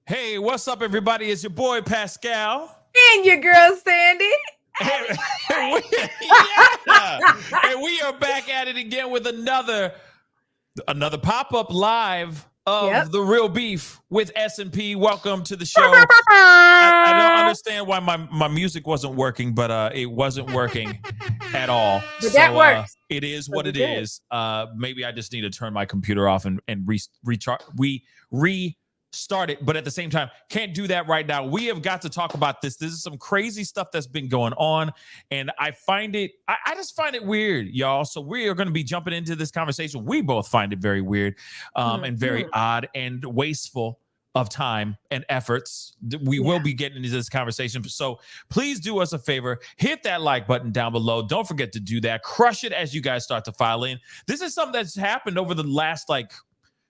Hey, what's up, everybody? It's your boy Pascal. And your girl Sandy. And we are back at it again with another pop-up live of The Real Beef with S&P. Welcome to the show. I don't understand why my music wasn't working, but it wasn't working at all. But that works. It is what it is. Maybe I just need to turn my computer off and restart it, but at the same time, can't do that right now. We have got to talk about this. This is some crazy stuff that's been going on, and I just find it weird, y'all. So we are going to be jumping into this conversation. We both find it very weird and very odd and wasteful of time and efforts. We will be getting into this conversation. So please do us a favor, hit that like button down below. Don't forget to do that. Crush it as you guys start to file in. This is something that's happened over the last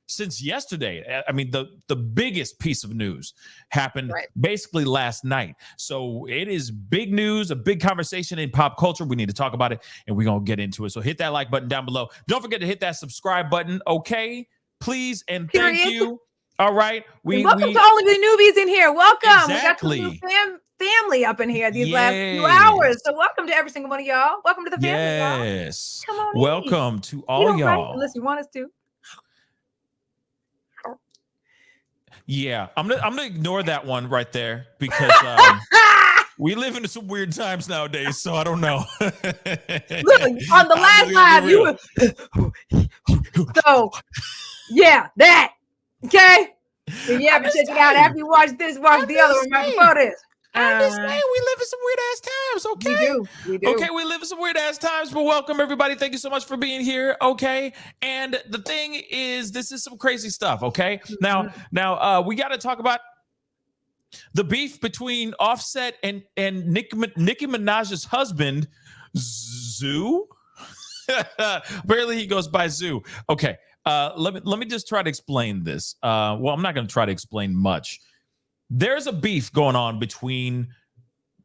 since yesterday. I mean, the biggest piece of news happened basically last night. So it is big news, a big conversation in pop culture. We need to talk about it, and we're going to get into it. So hit that like button down below. Don't forget to hit that subscribe button, okay? Please and thank you. All right. Welcome to all of the newbies in here. Welcome. Exactly. We got some family up in here these last few hours. So welcome to every single one of y'all. Welcome to the family, yes. Come on welcome to all y'all. Unless you want us to. Yeah, I'm gonna ignore that one right there because we live in some weird times nowadays, so I don't know. Look, on the last live, you were so that yeah, but check it out after you watch this, watch the other one right before this. I understand. We live in some weird ass times, okay? We do. Okay, we live in some weird ass times, but welcome everybody. Thank you so much for being here, okay? And the thing is, this is some crazy stuff, okay? Now, we got to talk about the beef between Offset and Nicki Minaj's husband, Zoo. Apparently, he goes by Zoo. Okay, let me just try to explain this. Well, I'm not going to try to explain much. There's a beef going on between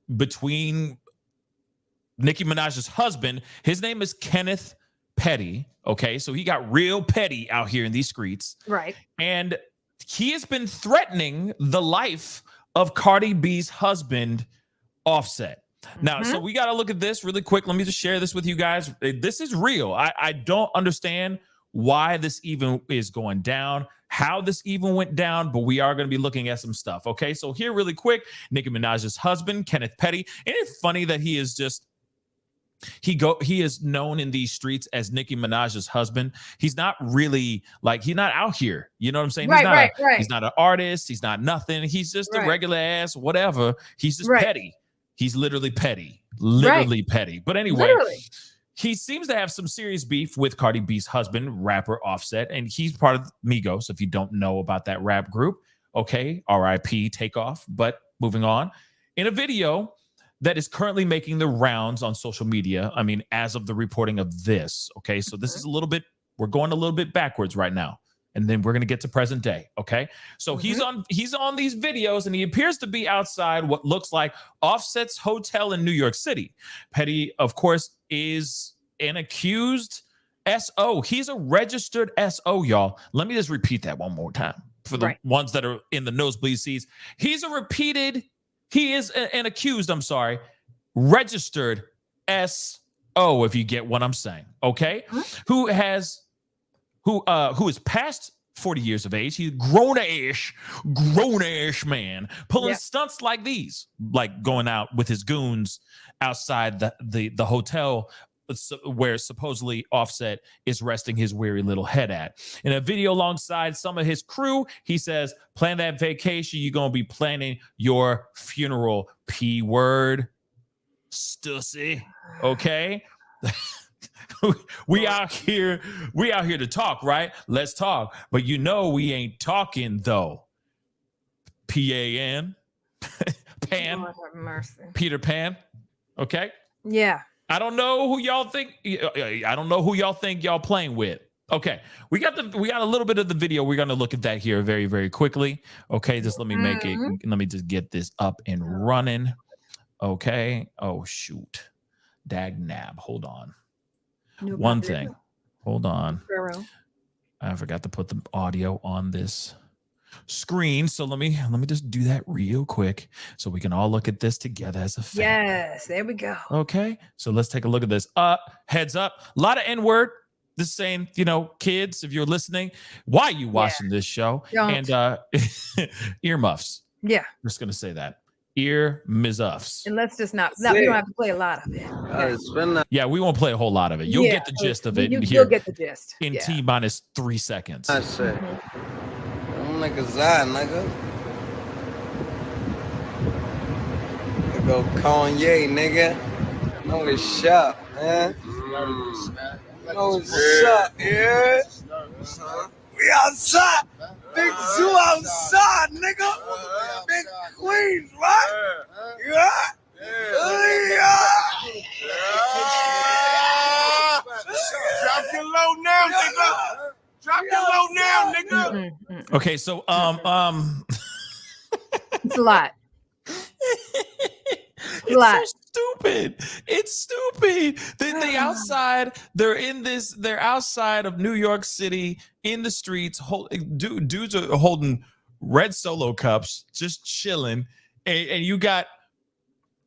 Nicki Minaj's husband. His name is Kenneth Petty. Okay, so he got real petty out here in these streets. Right. And he has been threatening the life of Cardi B's husband, Offset. Now, so we got to look at this really quick. Let me just share this with you guys. This is real. I don't understand why this even is going down, how this even went down, but we are going to be looking at some stuff. Okay, so here really quick, Nicki Minaj's husband, Kenneth Petty. Isn't it funny that he is just he is known in these streets as Nicki Minaj's husband? He's not really he's not out here. You know what I'm saying? He's not an artist. He's not nothing. He's just a regular ass whatever. He's just petty. He's literally petty. Literally petty. But anyway, he seems to have some serious beef with Cardi B's husband, rapper Offset, and he's part of Migos, if you don't know about that rap group. Okay, R.I.P. Takeoff. But moving on. In a video that is currently making the rounds on social media, I mean, as of the reporting of this, okay? So this is we're going a little bit backwards right now, and then we're going to get to present day, okay? So he's on these videos, and he appears to be outside what looks like Offset's hotel in New York City. Petty, of course, is an accused SO. He's a registered SO, y'all. Let me just repeat that one more time for the ones that are in the nosebleed seats. He is an accused, registered SO, if you get what I'm saying, okay? Who is past 40 years of age. He's a grown-ass man pulling stunts like these, like going out with his goons outside the hotel where supposedly Offset is resting his weary little head at. In a video alongside some of his crew, he says, plan that vacation, you're going to be planning your funeral, P word, stussy, okay? we out here to talk, right? Let's talk. But you know we ain't talking though. P-A-N. Pan. Lord have mercy. Peter Pan. Okay? Yeah. I don't know who y'all think y'all playing with. Okay. We got a little bit of the video. We're going to look at that here very, very quickly. Okay, just let me let me just get this up and running. Okay. Oh shoot. Dag nab. Hold on. One thing. Hold on. I forgot to put the audio on this. screen. So let me just do that real quick so we can all look at this together as a family. Yes, there we go. Okay, so let's take a look at this. Heads up, a lot of N-word. This is saying, kids, if you're listening, why are you watching this show? Don't. And earmuffs. Yeah. I'm just gonna say that. Ear mizuffs. And let's just not we don't have to play a lot of it. Okay. Yeah, we won't play a whole lot of it. You'll get the gist of it. You'll get the gist. In T-minus 3 seconds. I said, I'm like a Zai, nigga. I go Kanye, nigga. No, it's shop, man. No, it's shop, yeah. We outside. Big zoo outside, nigga. Big Queens, right? Yeah. Drop your low now, nigga. Drop your low now, nigga. Okay, so it's a lot. It's so stupid. It's stupid. They outside. They're outside of New York City in the streets. Dudes are holding red Solo cups, just chilling, and you got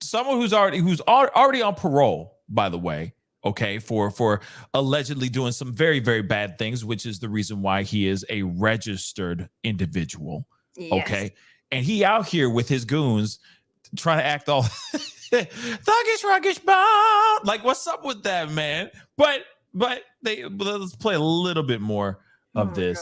someone who's already on parole, by the way. Okay, for allegedly doing some very, very bad things, which is the reason why he is a registered individual. Yes. Okay, and he out here with his goons trying to act all thuggish, ruggish, bound. Like, what's up with that, man? But let's play a little bit more of this.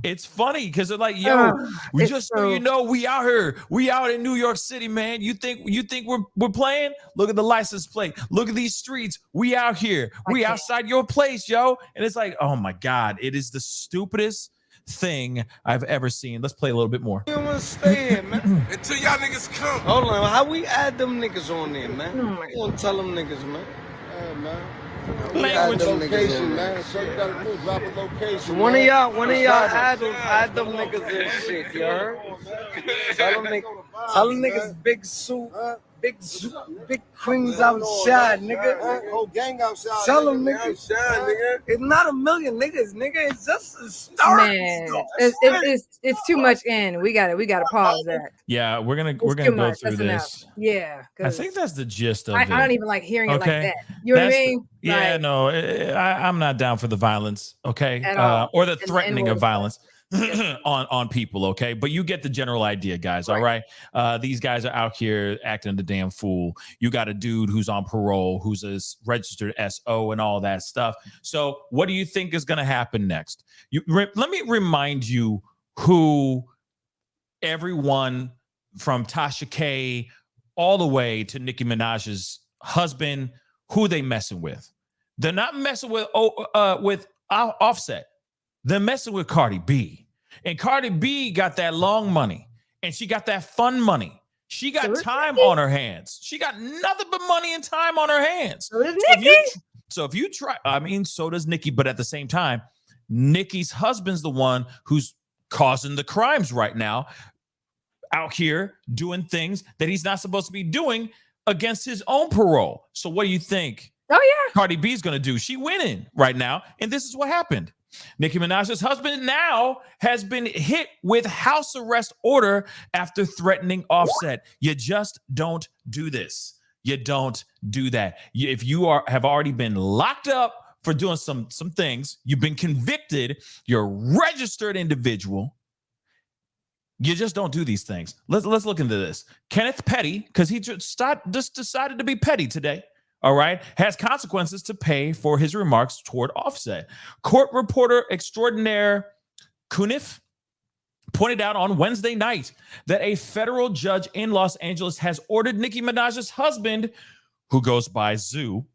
It's funny because they're like, yo, we just so we out here, we out in New York City, man. You think we're playing? Look at the license plate. Look at these streets. We out here. We outside your place, yo. And it's like, oh my God, it is the stupidest thing I've ever seen. Let's play a little bit more. You don't want to stay here, man. Until y'all niggas come. Hold on, how we add them niggas on there, man? You don't tell them niggas, man. Hey, man. Language location, man. So you gotta do drop a location. One of y'all add them niggas and shit, you heard? Tell them niggas big suit, big queens outside, nigga. Whole gang outside. Tell them niggas. Outside, nigga. It's not a million niggas, nigga. It's just a start. Man, it's too much in. We gotta pause that. Yeah, we're gonna go through this. Yeah, I think that's the gist of it. I don't even like hearing it like that. You know what I mean? Yeah, no, I'm not down for the violence. Okay, or the threatening of violence. on people, okay, but you get the general idea, guys. All right, these guys are out here acting the damn fool. You got a dude who's on parole, who's a registered SO and all that stuff. So what do you think is going to happen next? Let me remind you who everyone from Tasha K all the way to Nicki Minaj's husband, who they messing with. They're not messing with Offset. They're messing with Cardi B. And Cardi B got that long money. And she got that fun money. She got time on her hands. She got nothing but money and time on her hands. So does Nicki. So if you try, so does Nicki. But at the same time, Nicki's husband's the one who's causing the crimes right now. Out here doing things that he's not supposed to be doing against his own parole. So what do you think? Oh, yeah. Cardi B is going to do? She winning right now. And this is what happened. Nicki Minaj's husband now has been hit with house arrest order after threatening Offset. You just don't do this. You don't do that. If you have already been locked up for doing some things, you've been convicted, you're a registered individual, you just don't do these things. Let's look into this. Kenneth Petty, because he just decided to be petty today. All right, has consequences to pay for his remarks toward Offset. Court reporter extraordinaire Kunif pointed out on Wednesday night that a federal judge in Los Angeles has ordered Nicki Minaj's husband, who goes by Zoo.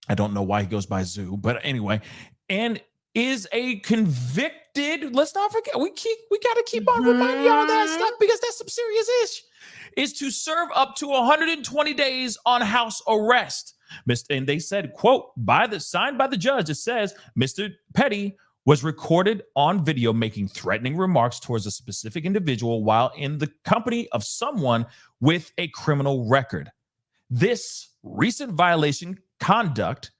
I don't know why he goes by Zoo, but anyway, and is a convicted. Let's not forget, we got to keep on reminding y'all that stuff because that's some serious ish. Is to serve up to 120 days on house arrest. And they said, quote, signed by the judge, it says, Mr. Petty was recorded on video making threatening remarks towards a specific individual while in the company of someone with a criminal record. This recent violation conduct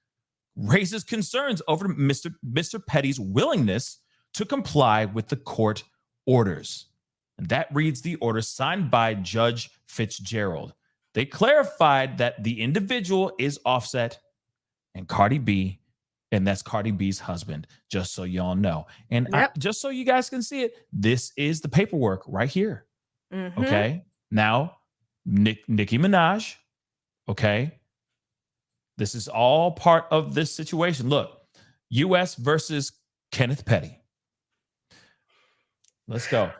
raises concerns over Mr. Petty's willingness to comply with the court orders. And that reads the order signed by Judge Fitzgerald. They clarified that the individual is Offset and Cardi B, and that's Cardi B's husband, just so y'all know. And just so you guys can see it, this is the paperwork right here. Okay. Now, Nicki Minaj. Okay. This is all part of this situation. Look, U.S. versus Kenneth Petty. Let's go.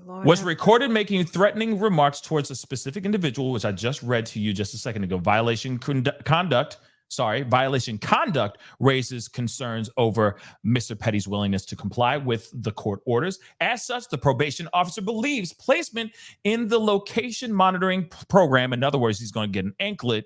Lord, was recorded making threatening remarks towards a specific individual, which I just read to you just a second ago. Violation conduct raises concerns over Mr. Petty's willingness to comply with the court orders. As such, the probation officer believes placement in the location monitoring program, in other words, he's going to get an anklet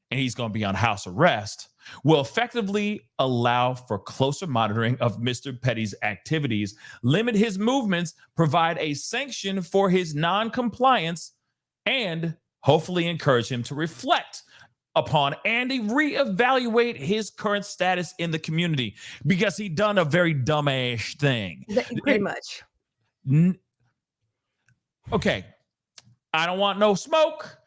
and he's going to be on house arrest, will effectively allow for closer monitoring of Mr. Petty's activities, limit his movements, provide a sanction for his non-compliance, and hopefully encourage him to reflect upon and reevaluate his current status in the community, because he done a very dumbass thing. Pretty much. Okay. I don't want no smoke.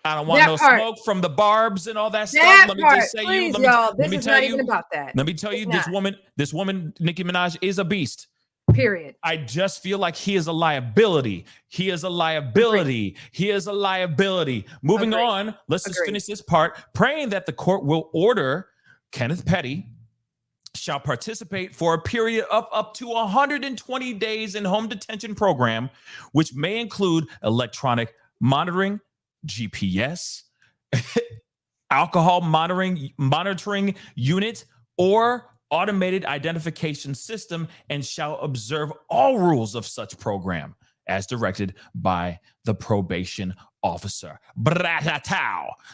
I don't want smoke from the barbs and all that stuff. Let me just say please, you. Let me tell you about that. Let me tell you, this woman, Nicki Minaj, is a beast. Period. I just feel like he is a liability. He is a liability. Agreed. He is a liability. Moving on, let's just finish this part. Praying that the court will order Kenneth Petty shall participate for a period of up to 120 days in home detention program, which may include electronic monitoring, GPS, alcohol monitoring unit, or automated identification system, and shall observe all rules of such program as directed by the probation officer.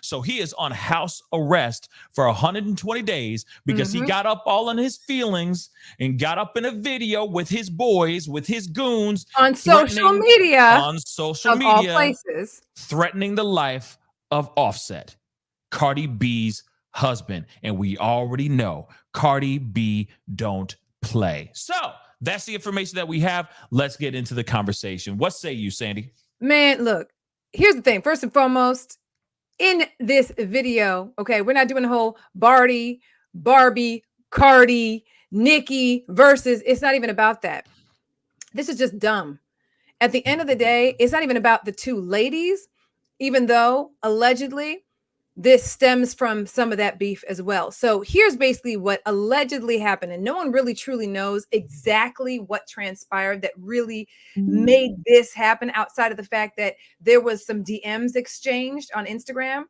So he is on house arrest for 120 days because he got up all in his feelings and got up in a video with his boys, with his goons on social media, all places, threatening the life of Offset, Cardi B's husband. And we already know Cardi B don't play. So that's the information that we have. Let's get into the conversation. What say you, Sandy? Man, look, here's the thing. First and foremost, in this video, okay, we're not doing the whole Barbie, Cardi, Nicki versus. It's not even about that. This is just dumb. At the end of the day, it's not even about the two ladies, even though allegedly this stems from some of that beef as well. So here's basically what allegedly happened. And no one really truly knows exactly what transpired that really made this happen, outside of the fact that there was some DMs exchanged on Instagram.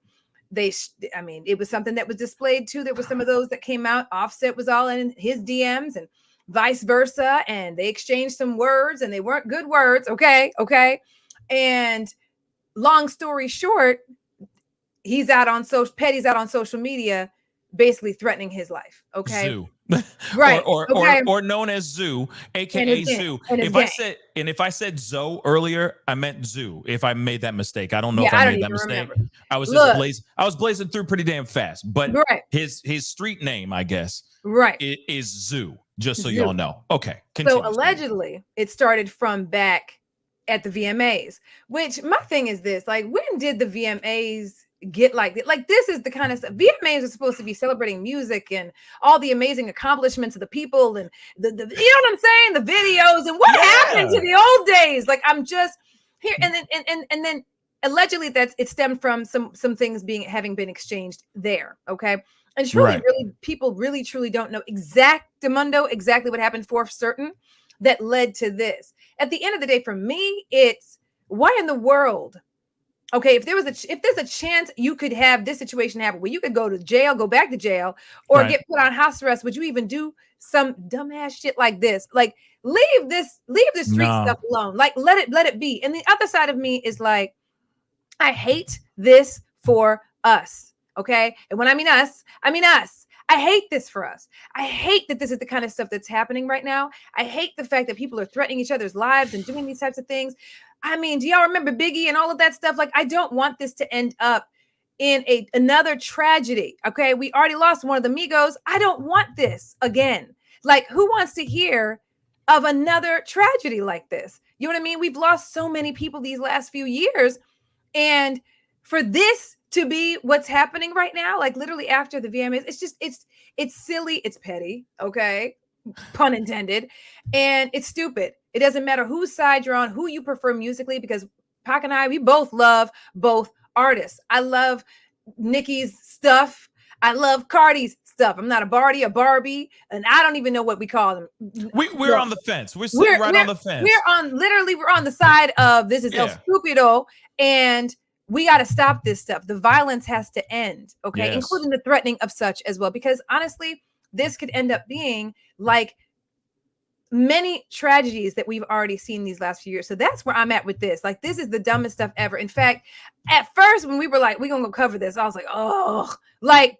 It was something that was displayed too. There was some of those that came out. Offset was all in his DMs and vice versa. And they exchanged some words and they weren't good words. Okay. And long story short, Petty's out on social media, basically threatening his life. Okay. Zoo. Right. or known as Zoo, aka Zoo. If I said Zoe earlier, I meant Zoo. If I made that mistake. I don't know if I made that mistake. Remember. I was blazing through pretty damn fast. But his street name, I guess, is Zoo, just so y'all know. Okay. So allegedly it started from back at the VMAs, which my thing is this, like, when did the VMAs get like this is the kind of stuff. VMAs are supposed to be celebrating music and all the amazing accomplishments of the people and the you know what I'm saying, the videos and what happened to the old days. Like, I'm just here, and then allegedly it stemmed from some things having been exchanged there. Okay. And truly, really, people really truly don't know exactly what happened for certain that led to this. At the end of the day, for me, it's why in the world. Okay, if there's a chance you could have this situation happen where you could go back to jail, or get put on house arrest, would you even do some dumbass shit like this? Like, leave this street stuff alone. Like, let it be. And the other side of me is like, I hate this for us. Okay, and when I mean us, I mean us. I hate this for us. I hate that this is the kind of stuff that's happening right now. I hate the fact that people are threatening each other's lives and doing these types of things. I mean, do y'all remember Biggie and all of that stuff? Like, I don't want this to end up in another tragedy. Okay, we already lost one of the Migos. I don't want this again. Like, who wants to hear of another tragedy like this? You know what I mean? We've lost so many people these last few years. And for this to be what's happening right now, like literally after the VMAs, it's silly, it's petty, okay? Pun intended. And it's stupid. It doesn't matter whose side you're on, who you prefer musically, because Pac and I, we both love both artists. I love Nicki's stuff. I love Cardi's stuff. I'm not a Barbie, and I don't even know what we call them. We're on the fence. We're sitting right on the fence. We're on the side of this is El Stupido, and we got to stop this stuff. The violence has to end, okay? Yes. Including the threatening of such as well, because honestly, this could end up being like many tragedies that we've already seen these last few years. So that's where I'm at with this. Like, this is the dumbest stuff ever. In fact, at first, when we were like, we're going to go cover this, I was like, oh, like,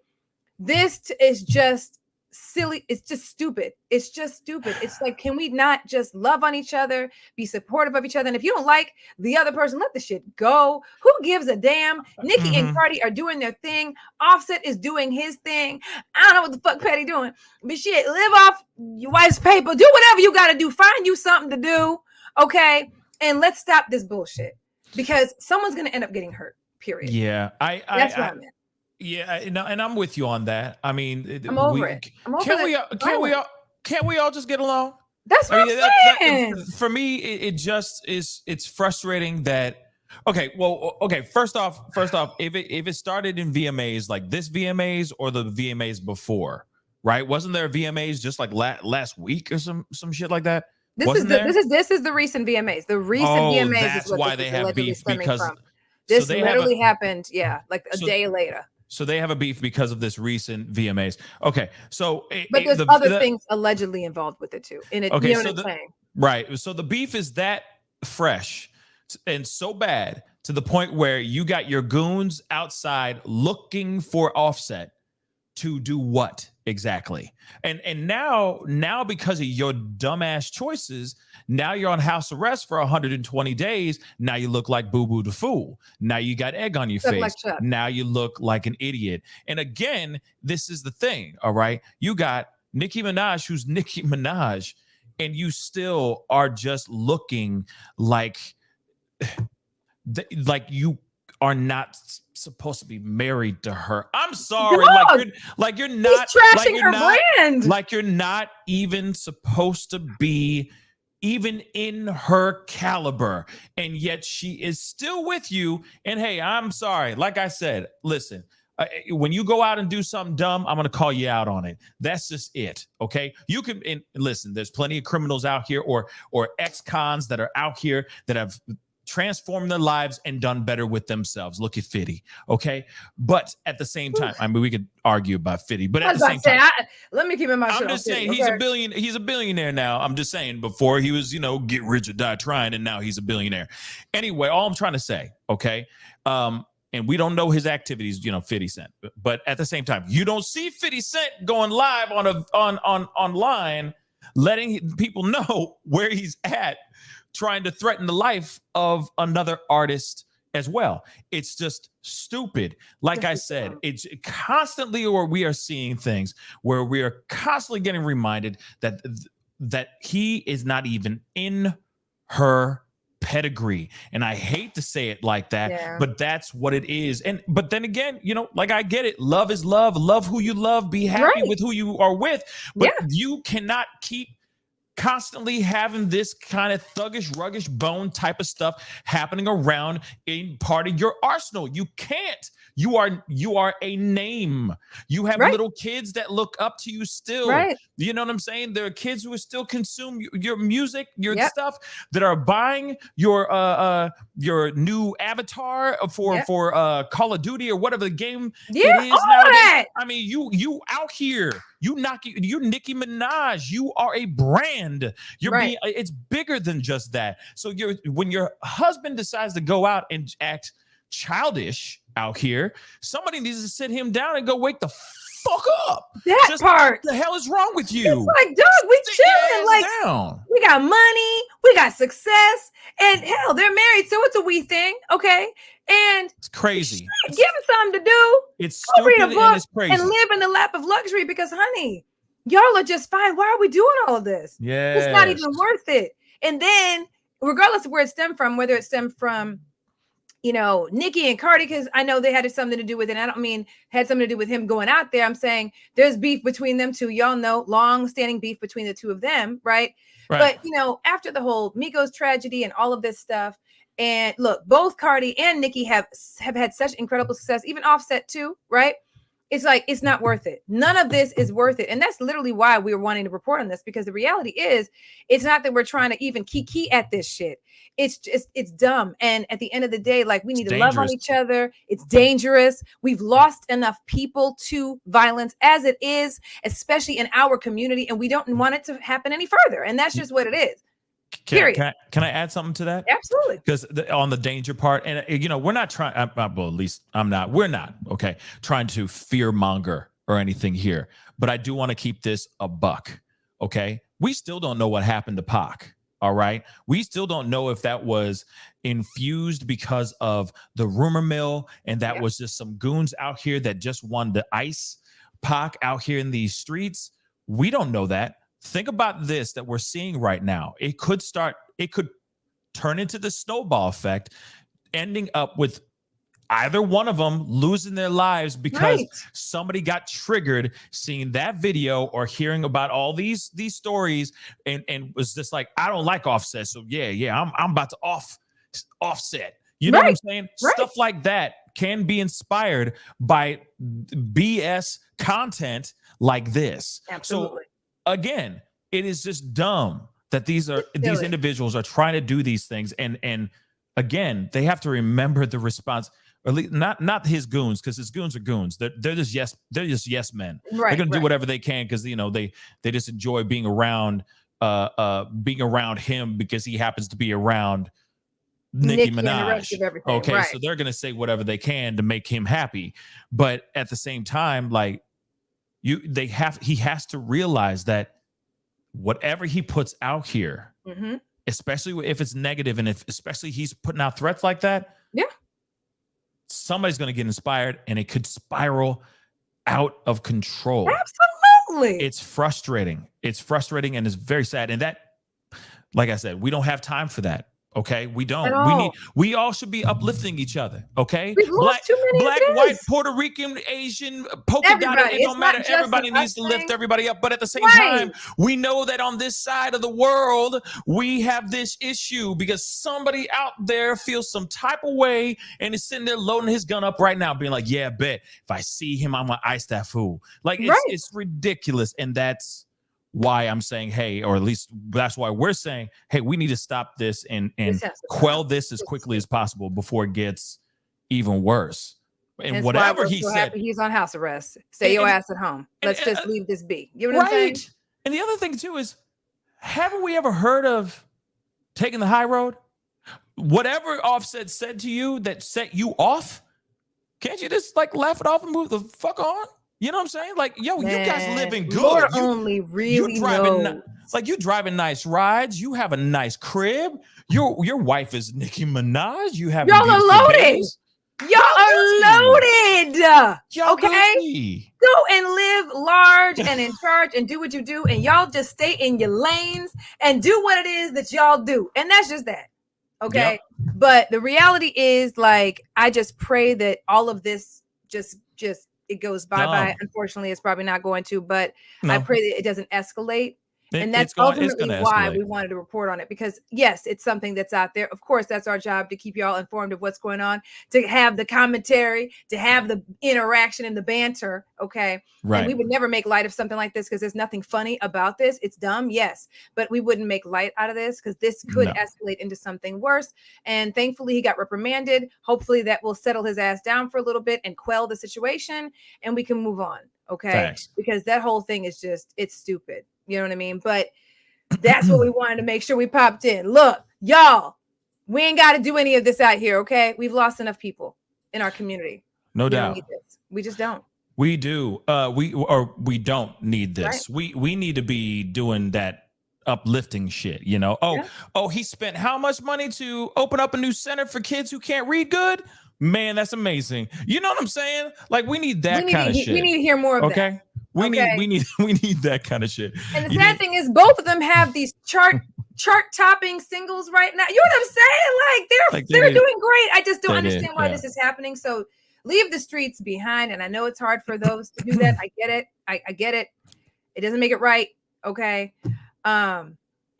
this is just silly. It's just stupid. It's just stupid. It's like, can we not just love on each other, be supportive of each other? And if you don't like the other person, let the shit go. Who gives a damn? Nicki and Cardi are doing their thing. Offset is doing his thing. I don't know what the fuck Patty doing, but shit, live off your wife's paper. Do whatever you got to do. Find you something to do, okay? And let's stop this bullshit, because someone's gonna end up getting hurt. Period. Yeah, that's what I'm at. Yeah, and I'm with you on that. I mean, I'm over it. Can't we all just get along? That's what I'm saying. For me, it just is. It's frustrating that. Okay, First off, if it started in VMAs like this VMAs or the VMAs before, right? Wasn't there VMAs just like last week or some shit like that? This is the recent VMAs. The recent VMAs that's is what why they have beef, because from. This literally happened. Yeah, like a day later. So they have a beef because of this recent VMAs. Okay, so but there's other things allegedly involved with it too. You know what I'm saying? Right. So the beef is that fresh and so bad to the point where you got your goons outside looking for Offset to do what exactly? And now because of your dumbass choices, now you're on house arrest for 120 days. Now you look like Boo Boo the Fool. Now you got egg on your face. Now you look like an idiot. And again, this is the thing, all right? You got Nicki Minaj, who's Nicki Minaj, and you still are just looking like you are not supposed to be married to her. I'm sorry. Like you're not trashing her brand. Like you're not even supposed to be even in her caliber. And yet she is still with you. And hey, I'm sorry. Like I said, listen, when you go out and do something dumb, I'm going to call you out on it. That's just it. Okay. You can, and listen, there's plenty of criminals out here or ex-cons that are out here that have transformed their lives and done better with themselves. Look at Fitty, okay? But at the same time, I mean, we could argue about Fitty, but at the same time, let me keep in mind. I'm just saying he's a billionaire now. I'm just saying before he was, get rich or die trying, and now he's a billionaire. Anyway, all I'm trying to say, okay, and we don't know his activities, 50 Cent, but at the same time, you don't see 50 Cent going live online, letting people know where he's at, trying to threaten the life of another artist as well. It's just stupid. Like I said, it's constantly, or we are seeing things where we are constantly getting reminded that he is not even in her pedigree. And I hate to say it like that, but that's what it is. But then again, like I get it. Love is love. Love who you love. Be happy with who you are with. But you cannot keep constantly having this kind of thuggish, ruggish bone type of stuff happening around in part of your arsenal. You can't. You are a name. You have little kids that look up to you still. Right. You know what I'm saying? There are kids who still consume your music, your stuff, that are buying your new avatar for Call of Duty or whatever the game it is nowadays. I mean, you out here. You're Nicki Minaj. You are a brand. It's bigger than just that. So when your husband decides to go out and act childish out here, somebody needs to sit him down and go wake the fuck up. What the hell is wrong with you? It's like, dog, we chilling. Like, we got money, we got success, and hell, they're married, so it's a we thing, okay? And it's crazy. Give them something to do. It's stupid and it's crazy. And live in the lap of luxury, because, honey, y'all are just fine. Why are we doing all of this? Yeah, it's not even worth it. And then regardless of where it stemmed from, whether it stemmed from, you know, Nicki and Cardi, because I know they had something to do with it. And I don't mean had something to do with him going out there. I'm saying there's beef between them two. Y'all know, long-standing beef between the two of them, right? But, you know, after the whole Migos tragedy and all of this stuff, and look, both Cardi and Nicki have had such incredible success, even Offset too, right? It's like, it's not worth it. None of this is worth it. And that's literally why we were wanting to report on this, because the reality is, it's not that we're trying to even key at this shit. It's just, it's dumb. And at the end of the day, like, we need to love on each other. It's dangerous. We've lost enough people to violence as it is, especially in our community. And we don't want it to happen any further. And that's just what it is. Can I add something to that? Absolutely. Because on the danger part, and you know, we're not trying, well, at least I'm not, we're not, okay, trying to fear monger or anything here. But I do want to keep this a buck, okay? We still don't know what happened to Pac, all right? We still don't know if that was infused because of the rumor mill and that was just some goons out here that just wanted to ice Pac out here in these streets. We don't know that. Think about this that we're seeing right now. It could turn into the snowball effect, ending up with either one of them losing their lives because somebody got triggered seeing that video or hearing about all these stories and was just like, I don't like Offset. So yeah, I'm about to offset. You know what I'm saying? Stuff like that can be inspired by BS content like this. Absolutely. So again, it is just dumb that these individuals are trying to do these things, and again, they have to remember the response. Or at least not his goons, because his goons are goons. They're just yes men. They're gonna do whatever they can because, you know, they just enjoy being around him because he happens to be around Nicki Minaj. Okay, so they're gonna say whatever they can to make him happy, but at the same time, like, he has to realize that whatever he puts out here, especially if it's negative and especially he's putting out threats like that, somebody's going to get inspired and it could spiral out of control. Absolutely. It's frustrating. And it's very sad. And that, like I said, we don't have time for that. Okay, we don't. We all should be uplifting each other. Okay, black, white, Puerto Rican, Asian, polka dotted. It don't matter. Everybody needs to lift everybody up. But at the same time, we know that on this side of the world, we have this issue because somebody out there feels some type of way and is sitting there loading his gun up right now, being like, "Yeah, bet if I see him, I'm gonna ice that fool." Like it's ridiculous, and that's why I'm saying, hey, or at least that's why we're saying, hey, we need to stop this and quell this as quickly as possible before it gets even worse. And whatever he said, he's on house arrest. Stay your ass at home. Let's just leave this be. You know what I'm saying? And the other thing too is, haven't we ever heard of taking the high road? Whatever Offset said to you that set you off, can't you just like laugh it off and move the fuck on? You know what I'm saying? Like, yo, you guys living good. Lord only really knows. Like, you driving nice rides. You have a nice crib. Your wife is Nicki Minaj. You have y'all are loaded. Y'all are loaded. Okay, go and live large and in charge and do what you do, and y'all just stay in your lanes and do what it is that y'all do, and that's just that. Okay, but the reality is, like, I just pray that all of this just it goes bye. Unfortunately, it's probably not going to, but I pray that it doesn't escalate. And that's ultimately why we wanted to report on it, because yes, it's something that's out there. Of course, that's our job, to keep y'all informed of what's going on, to have the commentary, to have the interaction and the banter. Okay. Right. And we would never make light of something like this because there's nothing funny about this. It's dumb. Yes. But we wouldn't make light out of this because this could escalate into something worse. And thankfully he got reprimanded. Hopefully that will settle his ass down for a little bit and quell the situation and we can move on. Okay. Thanks. Because that whole thing is just, it's stupid. You know what I mean? But that's what we wanted to make sure we popped in. Look, y'all, we ain't got to do any of this out here, okay? We've lost enough people in our community. No doubt. We just don't. We do. We don't need this. Right. We need to be doing that uplifting shit, you know? He spent how much money to open up a new center for kids who can't read good? Man, that's amazing. You know what I'm saying? Like, we need that kind of shit. We need to hear more of that. We need that kind of shit. And the sad thing is, both of them have these chart-topping singles right now. You know what I'm saying? Like they're doing great. I just don't understand why this is happening. So leave the streets behind. And I know it's hard for those to do that. I get it. I get it. It doesn't make it right. Okay.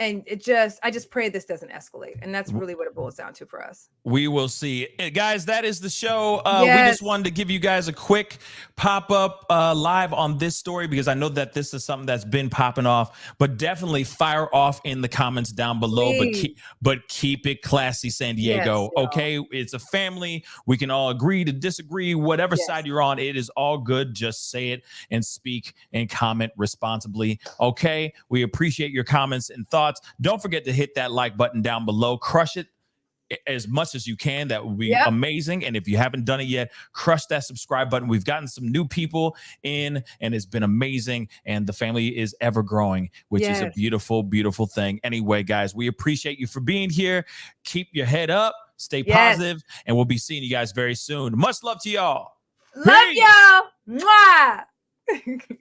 And I just pray this doesn't escalate. And that's really what it boils down to for us. We will see. Guys, that is the show. We just wanted to give you guys a quick pop-up live on this story because I know that this is something that's been popping off, but definitely fire off in the comments down below. But keep it classy, San Diego. Okay, it's a family. We can all agree to disagree, whatever side you're on. It is all good. Just say it and speak and comment responsibly. Okay, we appreciate your comments and thoughts. Don't forget to hit that like button down below. Crush it as much as you can. That would be amazing. And if you haven't done it yet, crush that subscribe button. We've gotten some new people in and it's been amazing. And the family is ever growing, which is a beautiful, beautiful thing. Anyway, guys, we appreciate you for being here. Keep your head up, stay positive, and we'll be seeing you guys very soon. Much love to y'all. Love y'all. Mwah.